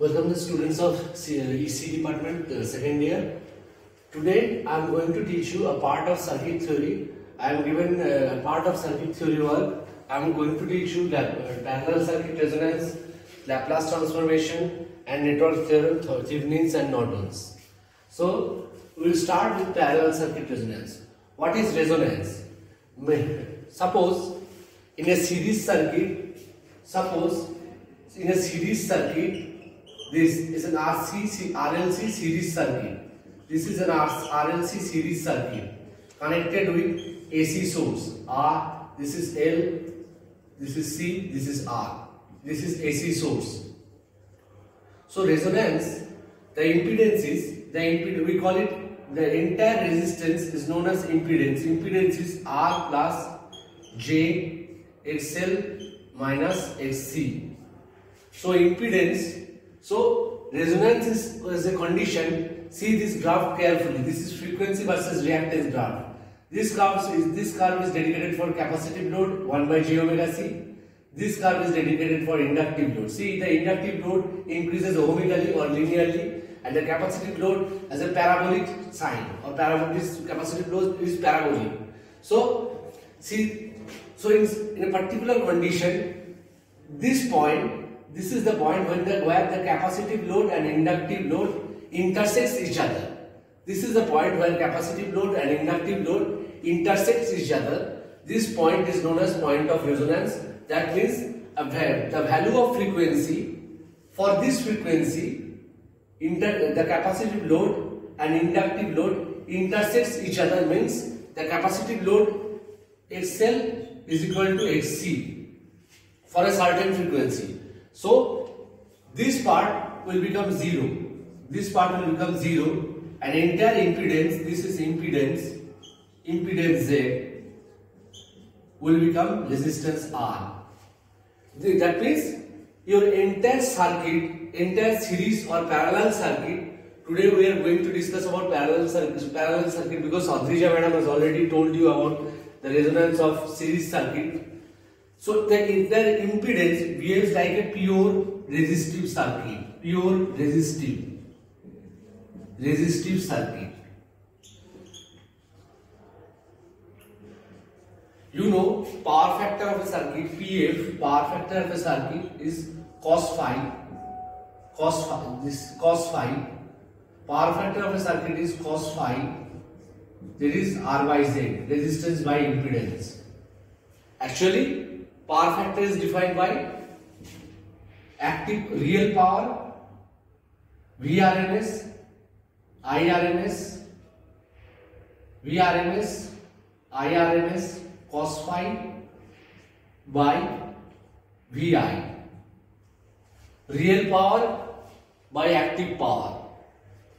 Welcome the students of EC department second year. Today I am going to teach you a part of circuit theory. I am given a part of circuit theory work. I am going to teach you parallel circuit resonance, Laplace transformation and network theorem, Thevenin's and Norton's. So we will start with parallel circuit resonance. What is resonance? Suppose in a series circuit, this is an RLC series circuit. This is an RLC series circuit connected with AC source R. This is L. This is C. This is R. This is AC source. So resonance, the impedance is we call it the entire resistance is known as impedance. Impedance is R plus J XL minus XC. So impedance. So resonance is a condition. See this graph carefully. This is frequency versus reactance graph. This curve is dedicated for capacitive load 1 by j omega c. This curve is dedicated for inductive load. See, the inductive load increases ohmically or linearly, and the capacitive load has a parabolic sign, or this capacitive load is parabolic. So see, in a particular condition, this is the point where the capacitive load and inductive load intersects each other. This is the point where capacitive load and inductive load intersects each other. This point is known as point of resonance. That means the value of frequency for this frequency, the capacitive load and inductive load intersects each other, means the capacitive load XL is equal to XC for a certain frequency. So this part will become 0. This part will become 0, and entire impedance, this is impedance Z, will become resistance R. That means your entire circuit, entire series or parallel circuit. Today we are going to discuss about parallel circuit because Adrija madam has already told you about the resonance of series circuit. So the entire impedance behaves like a pure resistive circuit, resistive circuit. You know, power factor of a circuit, PF, power factor of a circuit is cos phi. Power factor of a circuit is cos phi. There is R by Z, resistance by impedance. Actually, power factor is defined by active real power, Vrms, IRMS, cos phi by Vi. Real power by active power,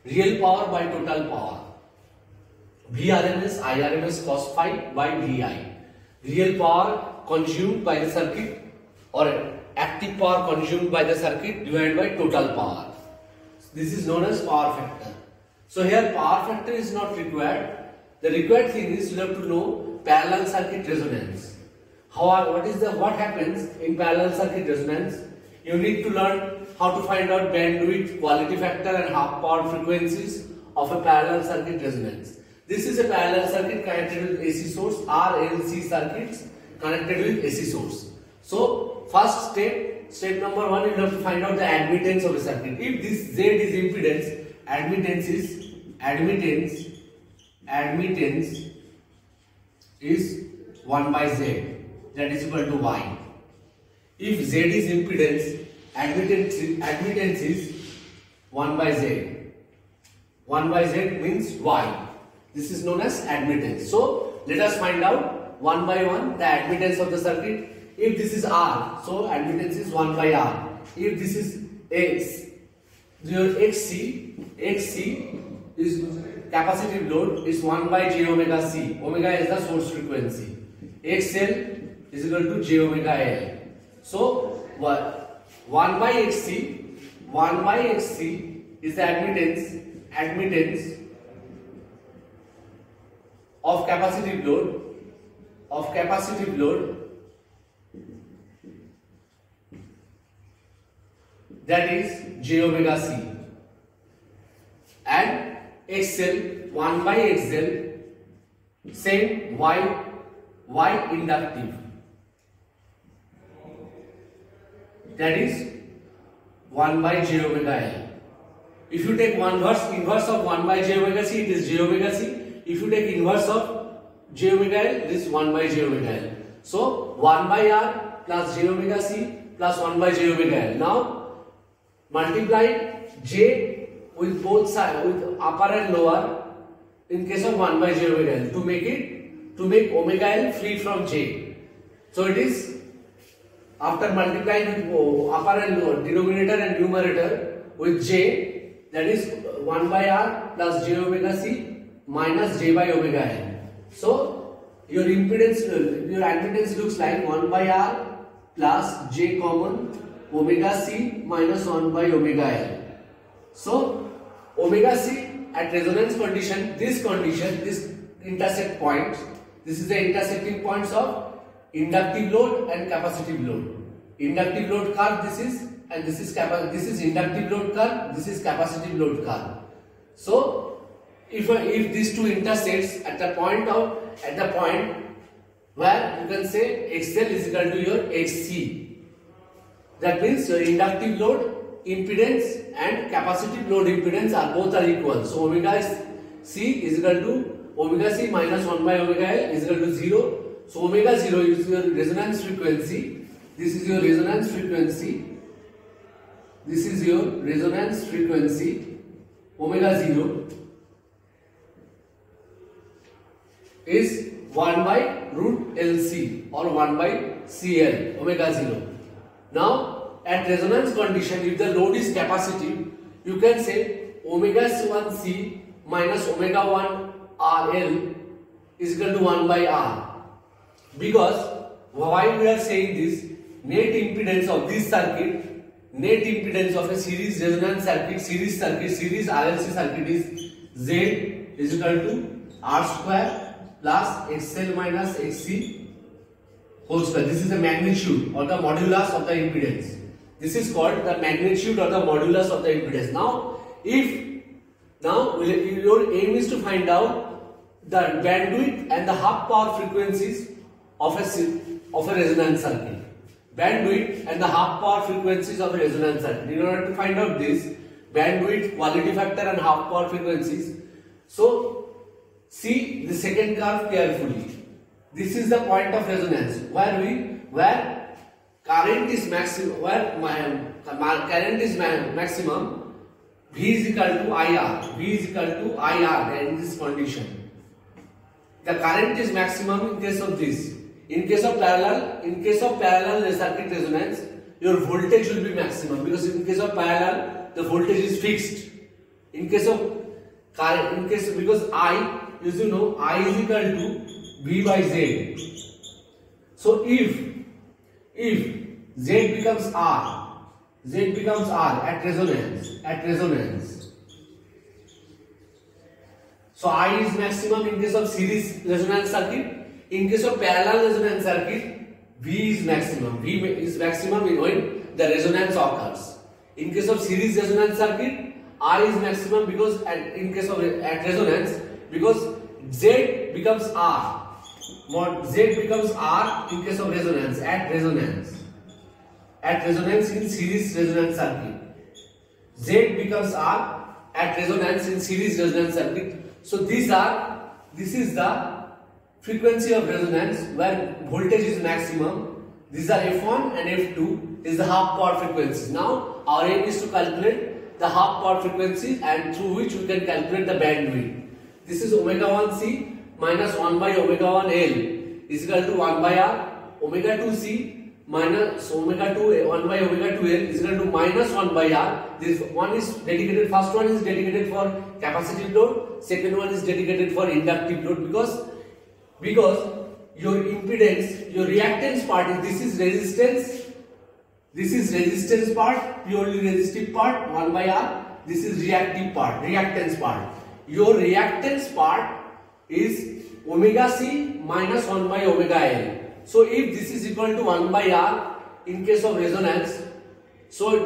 real power by total power. Vrms, IRMS, cos phi by Vi. Real power consumed by the circuit or active power consumed by the circuit divided by total power. This is known as power factor. So here power factor is not required. The required thing is you have to know parallel circuit resonance. What happens in parallel circuit resonance? You need to learn how to find out bandwidth, quality factor and half power frequencies of a parallel circuit resonance. This is a parallel circuit connected with AC source, RLC circuits connected with AC source. So first step number 1, you have to find out the admittance of a circuit. If this Z is impedance, admittance is 1 by Z, that is equal to Y. If Z is impedance, admittance is 1 by Z. 1 by Z means Y. This is known as admittance. So let us find out one by one the admittance of the circuit. If this is R, so admittance is 1 by R. If this is X, your XC is capacitive load is 1 by j omega c. Omega is the source frequency. XL is equal to j omega L. So 1 by XC is the admittance of capacitive load that is j omega c, and XL 1 by XL, same Y inductive, that is 1 by j omega L. If you take inverse of 1 by j omega c, it is j omega c. If you take inverse of j omega L, it is 1 by j omega L. So 1 by R plus j omega c plus 1 by j omega L. Now multiply j with both sides, with upper and lower, in case of 1 by j omega L, to make omega L free from j. So it is, after multiplying with upper and lower, denominator and numerator with j, that is 1 by R plus j omega c minus j by omega L. So your admittance looks like 1 by R plus j common omega c minus 1 by omega L. So omega c at resonance condition, this intersect point, this is the intersecting points of inductive load and capacitive load. Inductive load curve this is, and this is inductive load curve, this is capacitive load curve. So if these two intersects at the point where you can say XL is equal to your XC, that means your inductive load impedance and capacitive load impedance are equal. So omega c is equal to omega c minus 1 by omega L is equal to 0. So omega 0 is your resonance frequency. This is your resonance frequency. This is your resonance frequency. Omega 0 is 1 by root LC or 1 by CL, omega 0. Now at resonance condition, if the load is capacitive, you can say omega 1 C minus omega 1 RL is equal to 1 by R. Because why we are saying this, net impedance of this circuit, net impedance of a series resonance circuit, series RLC circuit is Z is equal to R square plus XL minus XC whole square. This is the magnitude or the modulus of the impedance. This is called the magnitude or the modulus of the impedance. Now your aim is to find out the bandwidth and the half power frequencies of a resonance circuit. Bandwidth and the half power frequencies of a resonance circuit. In order to find out this bandwidth, quality factor and half power frequencies, so see the second curve carefully. This is the point of resonance where current is maximum, current is maximum, V is equal to IR, in this condition. The current is maximum in case of this. In case of parallel circuit resonance, your voltage will be maximum, because in case of parallel the voltage is fixed. In case of current, because I, as you know, I is equal to V by Z. So if Z becomes R at resonance. So I is maximum in case of series resonance circuit. In case of parallel resonance circuit, V is maximum. V is maximum when the resonance occurs. In case of series resonance circuit, I is maximum because at resonance, because Z becomes R. Z becomes R in case of resonance, at resonance in series resonance circuit. Z becomes R at resonance in series resonance circuit. So this is the frequency of resonance where voltage is maximum. These are F1 and F2 is the half power frequencies. Now our aim is to calculate the half power frequency, and through which we can calculate the bandwidth. This is omega 1 C minus 1 by omega 1 L is equal to 1 by R. Omega 2 C minus omega 2 1 by omega 2 L is equal to minus 1 by R. This one is dedicated, first one is dedicated for capacitive load, second one is dedicated for inductive load, because your impedance, your reactance part is, this is resistance part, purely resistive part 1 by R. This is reactive part, reactance part. Your reactance part is omega C minus 1 by omega L. So if this is equal to 1 by R in case of resonance, So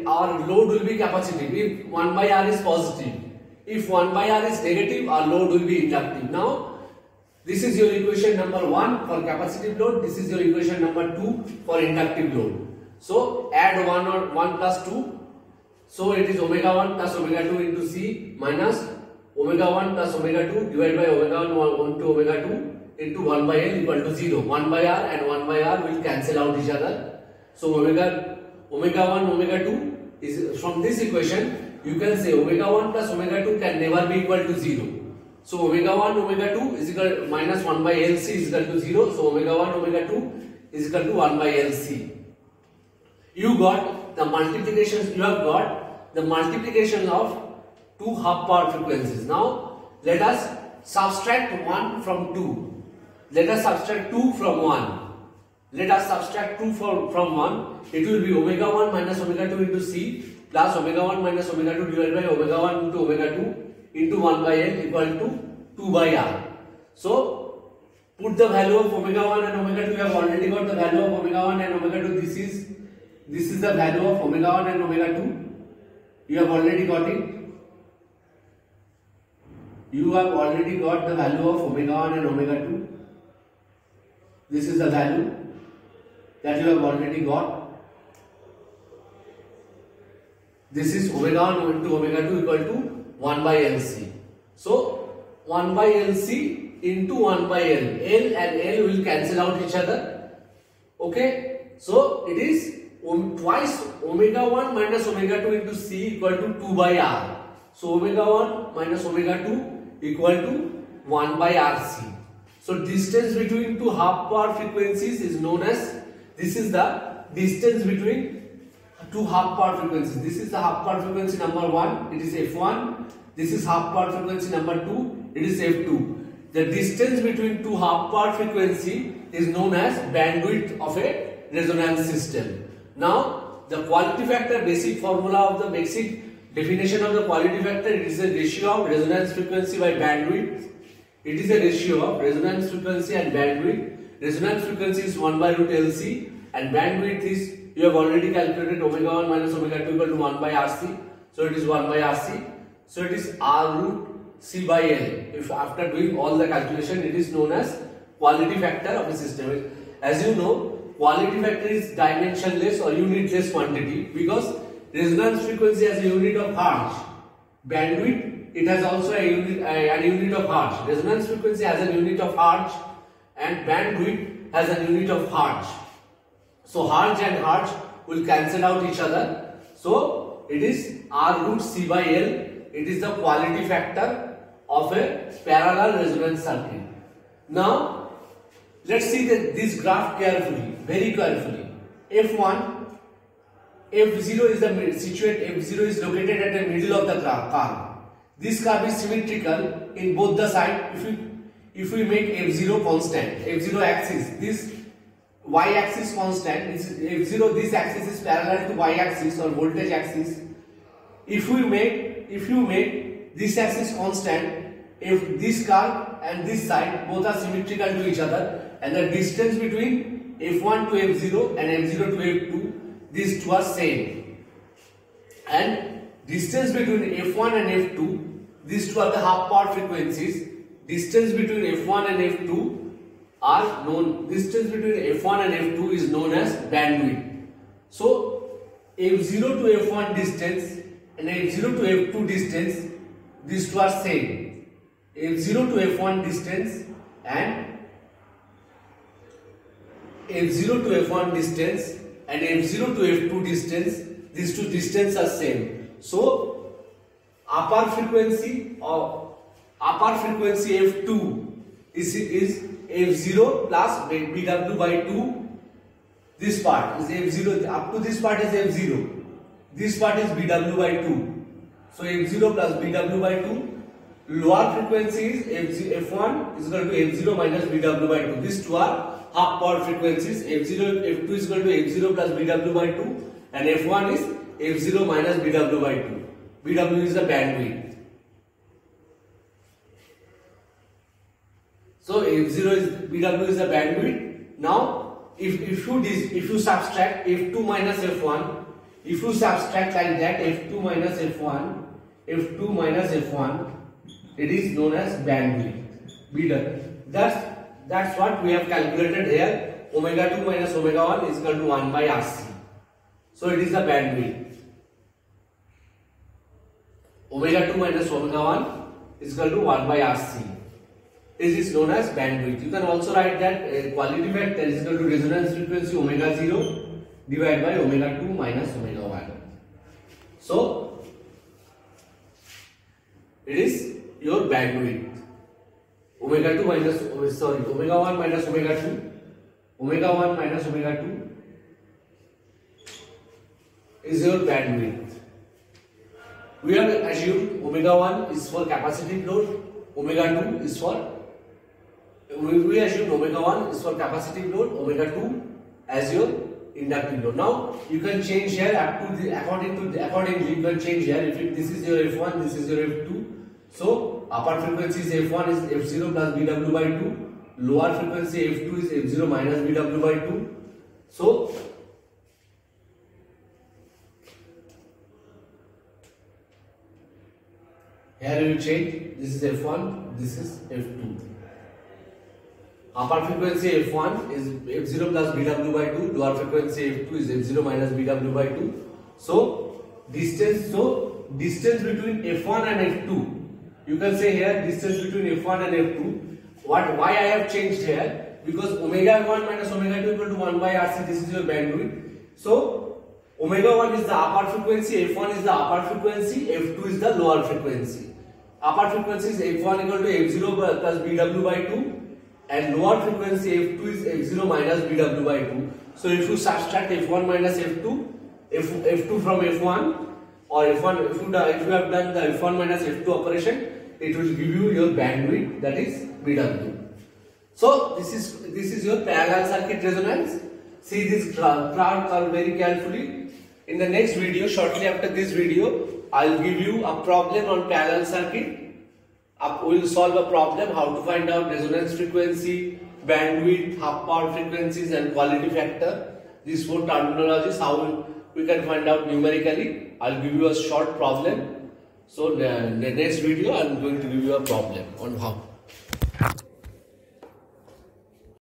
our load will be capacitive if 1 by R is positive. If 1 by R is negative, our load will be inductive. Now, this is your equation number 1 for capacitive load. This is your equation number 2 for inductive load. So, add 1 or 1 plus 2. So, it is omega 1 plus omega 2 into C minus omega 1 plus omega 2 divided by omega 1 into omega 2 into 1 by L equal to 0. 1 by R and 1 by R will cancel out each other. So, omega 1 omega 2 is from this equation you can say omega 1 plus omega 2 can never be equal to 0. So omega 1 omega 2 is equal minus 1 by LC is equal to 0. So omega 1 omega 2 is equal to 1 by LC. You got the multiplications. You have got the multiplication of two half power frequencies. Now let us subtract 1 from 2. Let us subtract 2 from 1. Let us subtract 2 from 1. It will be omega 1 minus omega 2 into C plus omega 1 minus omega 2 divided by omega 1 into omega 2 into 1 by L equal to 2 by R. So, put the value of omega 1 and omega 2. You have already got the value of omega 1 and omega 2. This is the value of omega 1 and omega 2. You have already got it. You have already got the value of omega 1 and omega 2. This is the value that you have already got. This is omega 1 into omega 2 equal to 1 by LC. So 1 by LC into 1 by L. L and L will cancel out each other. Okay. So it is twice omega 1 minus omega 2 into C equal to 2 by R. So omega 1 minus omega 2 equal to 1 by RC. So distance between two half power frequencies is known as, this is the distance between two half power frequencies. This is the half power frequency number 1, it is F1. This is half power frequency number 2, it is F2. The distance between two half power frequency is known as bandwidth of a resonance system. Now, the quality factor, basic formula of the basic definition of the quality factor, it is a ratio of resonance frequency by bandwidth. It is a ratio of resonance frequency and bandwidth. Resonance frequency is 1 by root LC and bandwidth is, you have already calculated omega 1 minus omega 2 equal to 1 by RC. So it is 1 by RC. So it is R root C by L. If after doing all the calculation, it is known as quality factor of a system. As you know, quality factor is dimensionless or unitless quantity because resonance frequency has a unit of hertz. Bandwidth, it has also a unit of hertz. Resonance frequency has a unit of hertz and bandwidth has a unit of hertz. So hertz and hertz will cancel out each other. So it is R root C by L. It is the quality factor of a parallel resonance circuit. Now let's see this graph carefully, very carefully. F1, F0 is the situate. F0 is located at the middle of the curve. This curve is symmetrical in both the sides. If we make F0 constant, F0 axis, this y-axis constant, F0, this axis is parallel to y-axis or voltage axis. If you make this axis constant, if this curve and this side both are symmetrical to each other, and the distance between F1 to F0 and F0 to F2, these two are same, and distance between F1 and F2, these two are the half power frequencies. Distance between F1 and F2 are known. Distance between F1 and F2 is known as bandwidth. So F0 to F1 distance and F0 to F2 distance, these two are same. F0 to F1 distance and F0 to F1 distance and F0 to F2 distance, these two distances are same. So upper frequency F2 is F0 plus BW by 2. This part is F0, up to this part is F0. This part is BW by 2. So F0 plus BW by 2. Lower frequency is F1 is equal to F0 minus BW by 2. These two are half power frequencies. F2 is equal to F0 plus BW by 2 and F1 is F0 minus BW by 2. BW is the bandwidth. So F0 is BW is the bandwidth. Now if you subtract F2 minus F1, If you subtract like that, f2 minus f1, f2 minus f1, it is known as bandwidth. Beta. That's what we have calculated here. Omega 2 minus omega 1 is equal to 1 by RC. So it is the bandwidth. Omega 2 minus omega 1 is equal to 1 by RC. This is known as bandwidth. You can also write that quality factor is equal to resonance frequency omega 0 divided by omega 2 minus omega 1. So it is your bandwidth. Omega 2 minus omega 1 minus omega 2. Omega 1 minus omega 2 is your bandwidth. We have assumed omega 1 is for capacitive load, omega 2 is for we assume omega 1 is for capacitive load, omega 2 as your inductive load. Now you can change here up to the accordingly you can change here. If this is your f1, this is your f2. So upper frequency is f1 is f0 plus bw by 2. Lower frequency f2 is f0 minus bw by 2. So here you change. This is f1. This is f2. Upper frequency f1 is f0 plus bw by 2. Lower frequency f2 is f0 minus bw by 2. So distance between f1 and f2. You can say here distance between f1 and f2. Why I have changed here? Because omega 1 minus omega 2 equal to 1 by RC. This is your bandwidth. So omega 1 is the upper frequency, f1 is the upper frequency, f2 is the lower frequency. Upper frequency is f1 equal to f0 plus bw by 2. And lower frequency f2 is f0 minus bw by 2. So if you subtract f1 minus f2, f2 from f1, or f1 if you have done the f1 minus f2 operation, it will give you your bandwidth, that is bw. So this is your parallel circuit resonance. See this graph very carefully. In the next video, shortly after this video, I will give you a problem on parallel circuit. We will solve a problem how to find out resonance frequency, bandwidth, half power frequencies and quality factor. These four terminologies, how we can find out numerically. I will give you a short problem. So the next video I am going to give you a problem on how.